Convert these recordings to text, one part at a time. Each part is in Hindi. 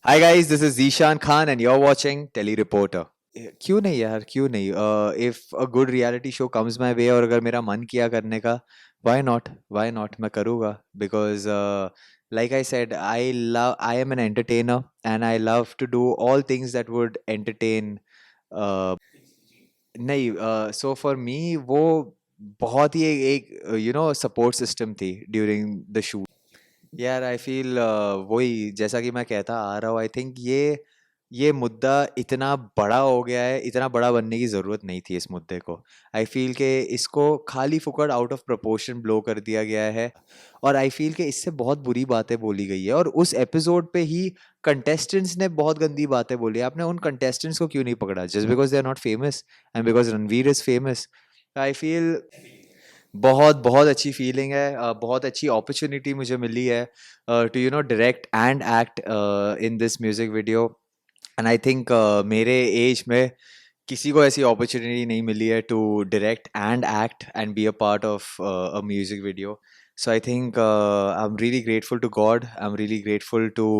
Hi guys, this is Zishan Khan and you're watching Tele Reporter. क्यों नहीं यार, क्यों नहीं? If a good reality show comes my way और अगर मेरा मन किया करने का, why not? Why not? मैं करूँगा because like I said, I am an entertainer and I love to do all things that would entertain. Uh, नहीं, so for me वो बहुत ही एक सपोर्ट सिस्टम थी ड्यूरिंग द शूट. यार आई फील वही जैसा कि मैं कहता आ रहा हूँ. आई थिंक ये मुद्दा इतना बड़ा हो गया है, इतना बड़ा बनने की ज़रूरत नहीं थी इस मुद्दे को. आई फील कि इसको खाली फुकड़ आउट ऑफ प्रोपोर्शन ब्लो कर दिया गया है. और आई फील कि इससे बहुत बुरी बातें बोली गई है और उस एपिसोड पे ही कंटेस्टेंट्स ने बहुत गंदी बातें बोली. आपने उन कंटेस्टेंट्स को क्यों नहीं पकड़ा just because they are not famous and because Ranveer is famous? I feel बहुत बहुत अच्छी फीलिंग है. बहुत अच्छी अपॉर्चुनिटी मुझे मिली है to direct and act in this music video. And I think मेरे एज में किसी को ऐसी अपॉर्चुनिटी नहीं मिली है to direct and act and be a part of a music video. So I think I'm really grateful to God. I'm really grateful to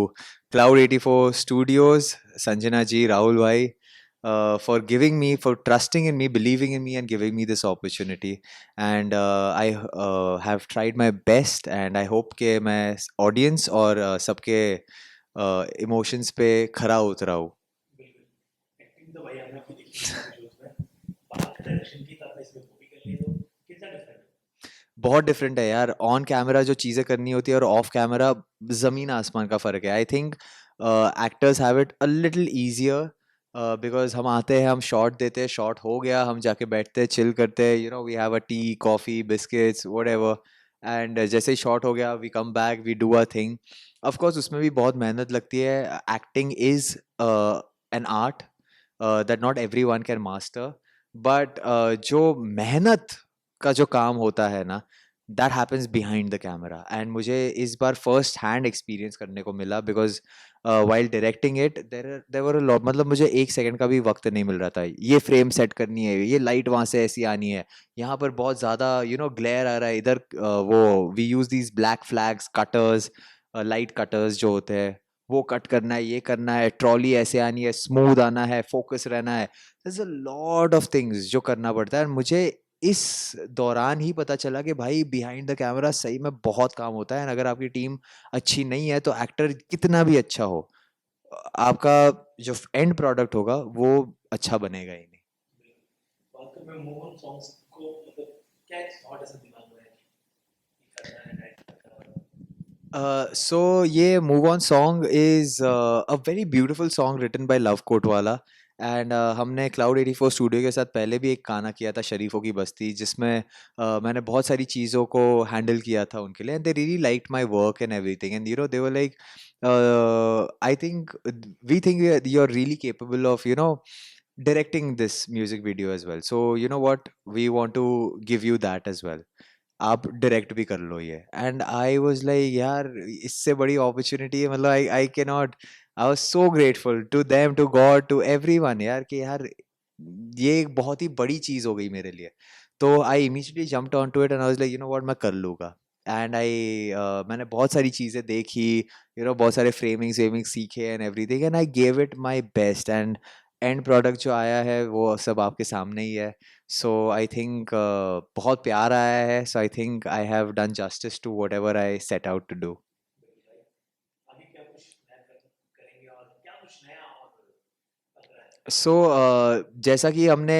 Cloud 84 Studios, Sanjana ji, Rahul bhai, for giving me, for trusting in me, believing in me, and giving me this opportunity. And I have tried my best, and I hope कि मैं audience और सबके emotions पे खरा उतरा हूँ. एक्टिंग तो भाई हमने आपको देखी है सारे शोज में। बात डायरेक्शन की तो आपने इसमें वो भी कर ली है, तो कितना डिफरेंट है? बहुत डिफरेंट है यार. ऑन कैमरा जो चीज़ें करनी होती है और ऑफ कैमरा ज़मीन आसमान का फ़र्क है. I think actors have it a little easier because हम आते हैं, हम शॉट देते हैं, शॉट हो गया, हम जाके बैठते हैं, चिल करते हैं, we have a tea, coffee, biscuits, whatever. And जैसे ही शॉट हो गया we come back, we do a thing. Of course उसमें भी बहुत मेहनत लगती है. Acting is an art that not everyone can master. But जो मेहनत का जो काम होता है ना, that happens behind the camera. And मुझे इस बार फर्स्ट हैंड एक्सपीरियंस करने को मिला because while directing it there were a lot. मतलब मुझे एक सेकंड का भी वक्त नहीं मिल रहा था. ये फ्रेम सेट करनी है, ये लाइट वहाँ से ऐसी आनी है, यहाँ पर बहुत ज़्यादा ग्लेयर आ रहा है इधर. वो we use these black flags cutters, light cutters जो होते हैं, वो कट करना है, ये करना है, ट्रॉली ऐसे आनी है, स्मूथ आना है, फोकस रहना है. there's a lot of things जो करना पड़ता है. और मुझे इस दौरान ही पता चला कि भाई बिहाइंड द कैमरा सही में बहुत काम होता है. अगर आपकी टीम अच्छी नहीं है तो एक्टर कितना भी अच्छा हो, आपका जो एंड प्रोडक्ट होगा वो अच्छा बनेगा ही नहीं. बात करें मैं मोहन सॉन्ग्स को, मतलब क्या एक थॉट ऐसा दिमाग में है कि ये करना है, डायरेक्ट करना है? So ये Move On song is a very beautiful song written by Love Kotwala. And हमने क्लाउड 84 स्टूडियो के साथ पहले भी एक गाना किया था, शरीफों की बस्ती, जिसमें मैंने बहुत सारी चीज़ों को हैंडल किया था उनके लिए. And they really liked my work and everything. And they were like, I think we think you are really capable of directing this music video as well. So you know what, we want to give you that as well. आप डायरेक्ट भी कर लो ये. एंड आई वाज लाइक यार, इससे बड़ी अपॉर्चुनिटी है. मतलब I can not. I was so grateful to them, to God, to everyone यार, कि यार ये एक बहुत ही बड़ी चीज़ हो गई मेरे लिए. तो I immediately jumped on to it and I was like what, मैं कर लूँगा. एंड मैंने बहुत सारी चीज़ें देखी, बहुत सारे फ्रेमिंग्स वेमिंग्स सीखे and everything, and I gave it my best. And and product जो आया है वो सब आपके सामने ही है. सो आई थिंक बहुत प्यार आया है. So I think I have done justice to whatever I set out to do. आगे क्या कुछ नया करेंगे और क्या कुछ नया और लग रहा है? सो जैसा कि हमने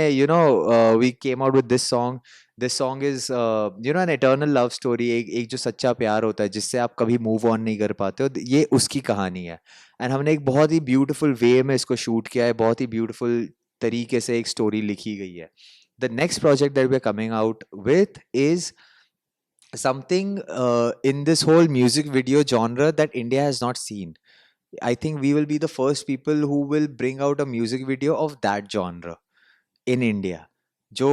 we came out with this song. This song is an eternal love story. एक जो सच्चा प्यार होता है जिससे आप कभी मूव ऑन नहीं कर पाते हो, ये उसकी कहानी है. एंड हमने एक बहुत ही ब्यूटीफुल वे में इसको शूट किया है, बहुत ही ब्यूटीफुल तरीके से एक स्टोरी लिखी गई है. The next project that we are coming out with is something in this whole music video genre that India has not seen. I think we will be the first people who will bring out a music video of that genre in India, जो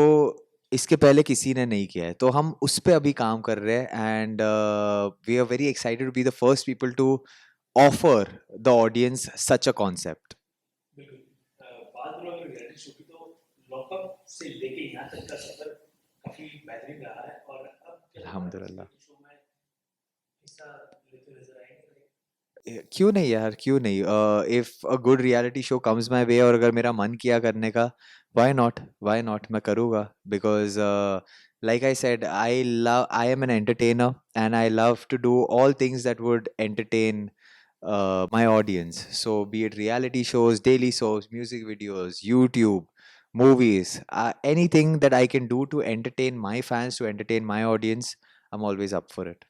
इसके पहले किसी ने नहीं किया है. तो हम उस पे अभी काम कर रहे हैं. And we are very excited to be the first people to offer the audience such a concept. बिल्कुल। बात करो अगर रियलिटी शो की, तो लॉकअप से लेके यहाँ तक का सफर काफी बेहतरीन रहा है, और अब क्या लगता है इस अल्हम्दुलिल्लाह. रियलिटी शो में हिस्सा लेते नजर आएंगे? क्यों नहीं यार, क्यों नहीं? If a good reality show comes my way और अगर मेरा मन किया करने का, व्हाई नॉट, मैं करूँगा। Because like I said, I am an entertainer and I love to do all things that would entertain my audience. So be it reality shows, daily shows, music videos, YouTube, movies, anything that I can do to entertain my fans, to entertain my audience, I'm always up for it.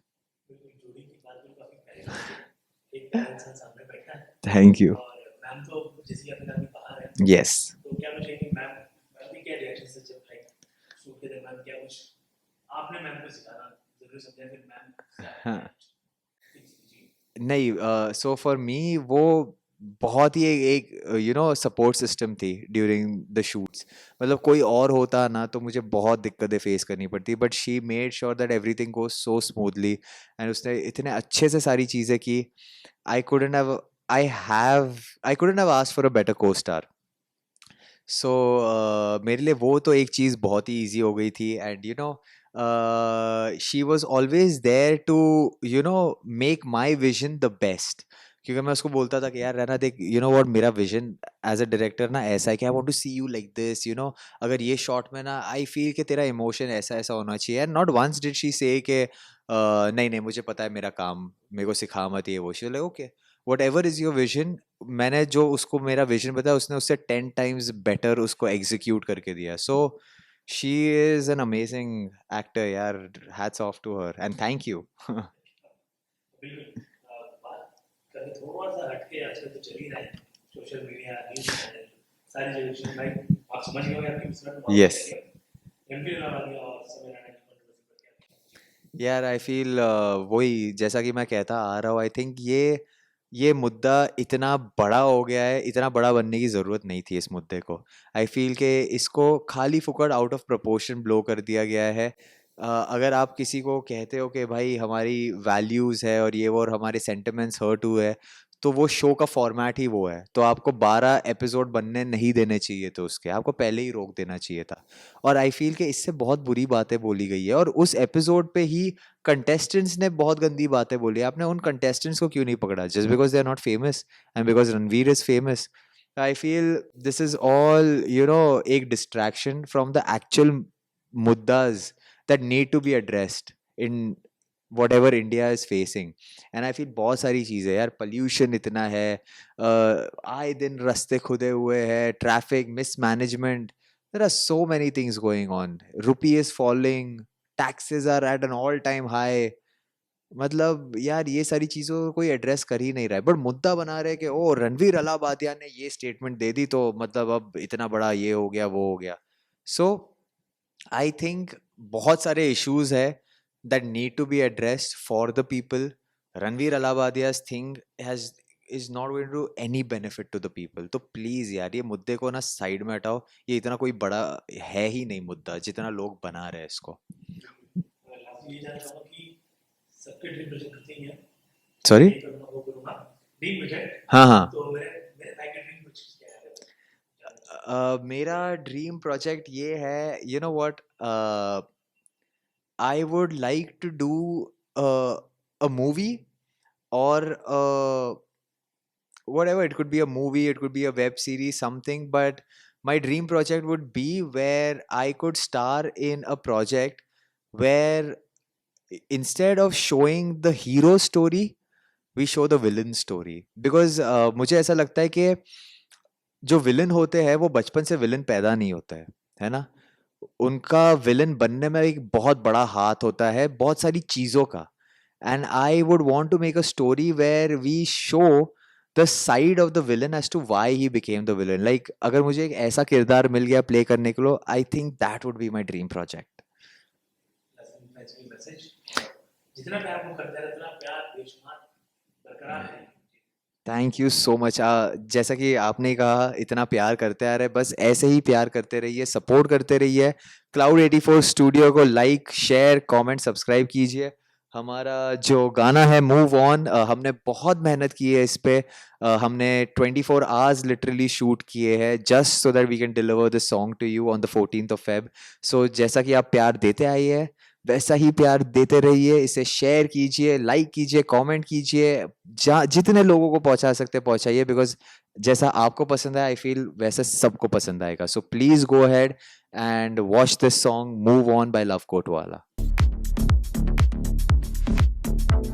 बिल्कुल जोड़ी की बात भी काफी प्यारी लगी। एक प्यारा इंसान सामने बैठा है Thank you. और मैम तो जैसे कि आपने अभी बाहर है, Yes. तो क्या मुझे कि मैम मैम की क्या रिएक्शन से जब लाइक शूट के दरमियान क्या कुछ आपने मैम को सिखाना जरूरी समझा फिर मैम हाँ। जी नहीं, सो फॉर मी वो बहुत ही एक सपोर्ट सिस्टम थी ड्यूरिंग द शूट्स। मतलब कोई और होता ना तो मुझे बहुत दिक्कतें फेस करनी पड़ती, but she made sure that everything goes so smoothly and उसने इतने अच्छे से सारी चीज़ें की। I couldn't have I couldn't have asked for a better को स्टार। सो मेरे लिए वो तो एक चीज़ बहुत ही इजी हो गई थी and she was always there to make my vision the best. क्योंकि मैं उसको बोलता था कि यार रहना देख, व्हाट, मेरा विजन एज अ डायरेक्टर ना ऐसा है कि I want to see you like this, अगर ये शॉट में ना आई फील कि तेरा इमोशन ऐसा ऐसा होना चाहिए। And not once did she say कि नहीं नहीं मुझे पता है मेरा काम, मेरे को सिखा मत ये वो। She like okay, what ever is your vision. मैंने जो उसको मेरा विजन बताया उसने उससे 10 टाइम्स बेटर उसको एग्जीक्यूट करके दिया। So she is an amazing actor यार, hats off to her and thank you. बिल्कुल बात करें थोड़ा सा हटके आजकल तो चल ही रहा है सोशल मीडिया न्यूज़ चैनल सारी जगह भाई आप समझ गए होंगे आपकी मिसरत बहुत यस है एमपी नवानी और समय राणा की कंट्रोवर्सी पर क्या यार, आई फील वही जैसा कि मैं कहता आ रहा हूँ, आई थिंक ये मुद्दा इतना बड़ा हो गया है, इतना बड़ा बनने की ज़रूरत नहीं थी इस मुद्दे को। आई फील कि इसको खाली फुकड़ आउट ऑफ प्रोपोर्शन ब्लो कर दिया गया है। अगर आप किसी को कहते हो कि भाई हमारी वैल्यूज़ है और ये वो और हमारे सेंटिमेंट्स हर्ट हुए है, तो वो शो का फॉर्मेट ही वो है, तो आपको 12 एपिसोड बनने नहीं देने चाहिए, तो उसके आपको पहले ही रोक देना चाहिए था। और आई फील कि इससे बहुत बुरी बातें बोली गई है और उस एपिसोड पे ही कंटेस्टेंट्स ने बहुत गंदी बातें बोली। आपने उन कंटेस्टेंट्स को क्यों नहीं पकड़ा? Just because they are not famous and because Ranveer is famous. I feel this is all एक डिस्ट्रैक्शन फ्रॉम द एक्चुअल मुद्दाज that need to be addressed in whatever India is facing. And I feel बहुत सारी चीज़ें यार, pollution इतना है, आए दिन रास्ते खुदे हुए हैं, traffic mismanagement, there are so many things going on. Rupee is falling, taxes are at an all time high. मतलब यार ये सारी चीजों को कोई एड्रेस कर ही नहीं रहा है, बट मुद्दा बना रहे कि ओ रणवीर अलाहाबादिया ने ये स्टेटमेंट दे दी तो मतलब अब इतना बड़ा ये हो गया वो हो गया। सो आई थिंक बहुत सारे इश्यूज है that need to be addressed for the people. Ranveer Allahabadia's thing has is not going to do any benefit to the people. तो प्लीज यार ये मुद्दे को ना साइड में हटाओ, ये इतना कोई बड़ा है ही नहीं मुद्दा जितना लोग बना रहे हैं इसको। लास्ट ये जानना चाहूंगा कि सबके ड्रीम प्रोजेक्ट होते ही हैं सॉरी? ये करूंगा वो करूंगा ड्रीम प्रोजेक्ट हाँ हाँ। तो मेरे मेरे भाई के ड्रीम प्रोजेक्ट क्या है जानना चाहूंगा मेरा ड्रीम प्रोजेक्ट ये है, what, I would like to do a movie or whatever. It could be a movie, it could be a web series, something, but my dream project would be where I could star in a project where instead of showing the hero story we show the villain story. Because मुझे ऐसा लगता है कि जो विलन होते हैं वो बचपन से विलन पैदा नहीं होता है ना? उनका विलन बनने में एक बहुत बड़ा हाथ होता है बहुत सारी चीजों का। And I would want to make a story where we show the side of the villain as to why he became the villain. Like अगर मुझे एक ऐसा किरदार मिल गया प्ले करने के लिए, I think that would be my dream project. Message जितना प्यार को करते रहे उतना प्यार बेशुमार बरकरार है थैंक यू सो मच। जैसा कि आपने कहा इतना प्यार करते आ रहे, बस ऐसे ही प्यार करते रहिए, सपोर्ट करते रहिए। क्लाउड 84 स्टूडियो को लाइक शेयर कमेंट सब्सक्राइब कीजिए। हमारा जो गाना है मूव ऑन, हमने बहुत मेहनत की है इस पे। हमने 24 आवर्स लिटरली शूट किए हैं just so that we can deliver this song to you on the 14th of Feb। So जैसा कि आप प्यार देते आइए, वैसा ही प्यार देते रहिए, इसे शेयर कीजिए, लाइक कीजिए, कमेंट कीजिए, जितने लोगों को पहुंचा सकते पहुंचाइए, बिकॉज जैसा आपको पसंद है आई फील वैसा सबको पसंद आएगा. So please go ahead and watch this song move on by Love Kotwala.